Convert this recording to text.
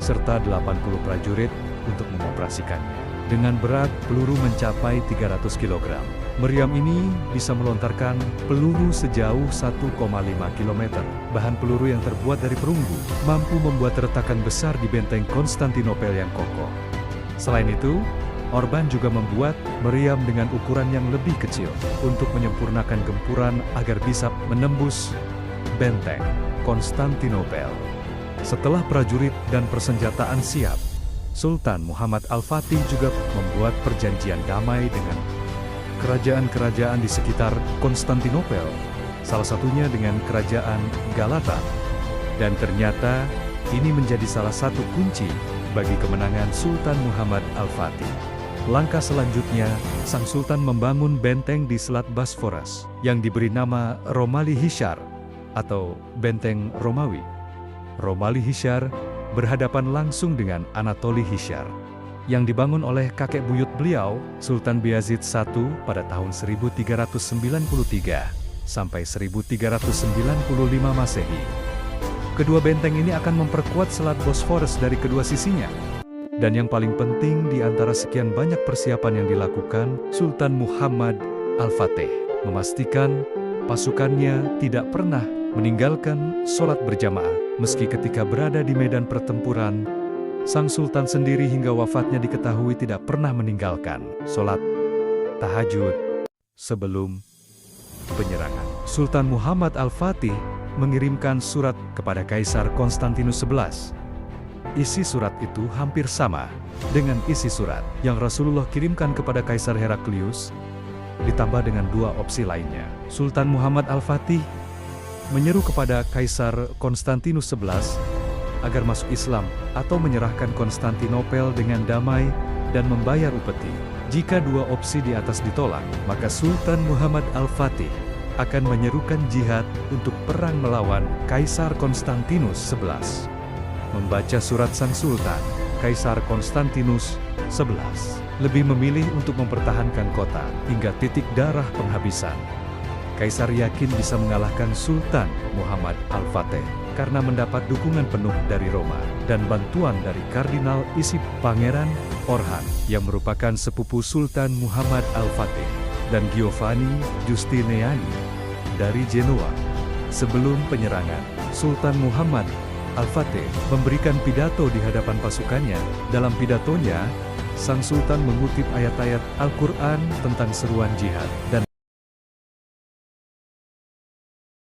serta 80 prajurit untuk mengoperasikannya. Dengan berat peluru mencapai 300 kg, meriam ini bisa melontarkan peluru sejauh 1,5 km. Bahan peluru yang terbuat dari perunggu mampu membuat retakan besar di benteng Konstantinopel yang kokoh. Selain itu, Orban juga membuat meriam dengan ukuran yang lebih kecil untuk menyempurnakan gempuran agar bisa menembus benteng Konstantinopel. Setelah prajurit dan persenjataan siap, Sultan Muhammad Al-Fatih juga membuat perjanjian damai dengan kerajaan-kerajaan di sekitar Konstantinopel, salah satunya dengan Kerajaan Galata. Dan ternyata, ini menjadi salah satu kunci bagi kemenangan Sultan Muhammad Al-Fatih. Langkah selanjutnya, sang sultan membangun benteng di Selat Bosphorus yang diberi nama Romali Hishar atau Benteng Romawi. Romali Hishar berhadapan langsung dengan Anatoli Hishar yang dibangun oleh kakek buyut beliau, Sultan Bayezid I pada tahun 1393 sampai 1395 Masehi. Kedua benteng ini akan memperkuat Selat Bosphorus dari kedua sisinya. Dan yang paling penting di antara sekian banyak persiapan yang dilakukan, Sultan Muhammad Al-Fatih memastikan pasukannya tidak pernah meninggalkan sholat berjamaah. Meski ketika berada di medan pertempuran, sang sultan sendiri hingga wafatnya diketahui tidak pernah meninggalkan sholat tahajud sebelum penyerangan. Sultan Muhammad Al-Fatih mengirimkan surat kepada Kaisar Konstantinus XI. Isi surat itu hampir sama dengan isi surat yang Rasulullah kirimkan kepada Kaisar Heraklius, ditambah dengan dua opsi lainnya. Sultan Muhammad Al-Fatih menyeru kepada Kaisar Konstantinus XI agar masuk Islam atau menyerahkan Konstantinopel dengan damai dan membayar upeti. Jika dua opsi di atas ditolak, maka Sultan Muhammad Al-Fatih akan menyerukan jihad untuk perang melawan Kaisar Konstantinus XI. Membaca surat sang sultan, Kaisar Konstantinus XI lebih memilih untuk mempertahankan kota hingga titik darah penghabisan. Kaisar yakin bisa mengalahkan Sultan Muhammad Al-Fatih karena mendapat dukungan penuh dari Roma dan bantuan dari Kardinal Isip Pangeran Orhan yang merupakan sepupu Sultan Muhammad Al-Fatih dan Giovanni Giustiniani dari Genoa. Sebelum penyerangan, Sultan Muhammad Al-Fatih memberikan pidato di hadapan pasukannya. Dalam pidatonya, sang sultan mengutip ayat-ayat Al-Quran tentang seruan jihad dan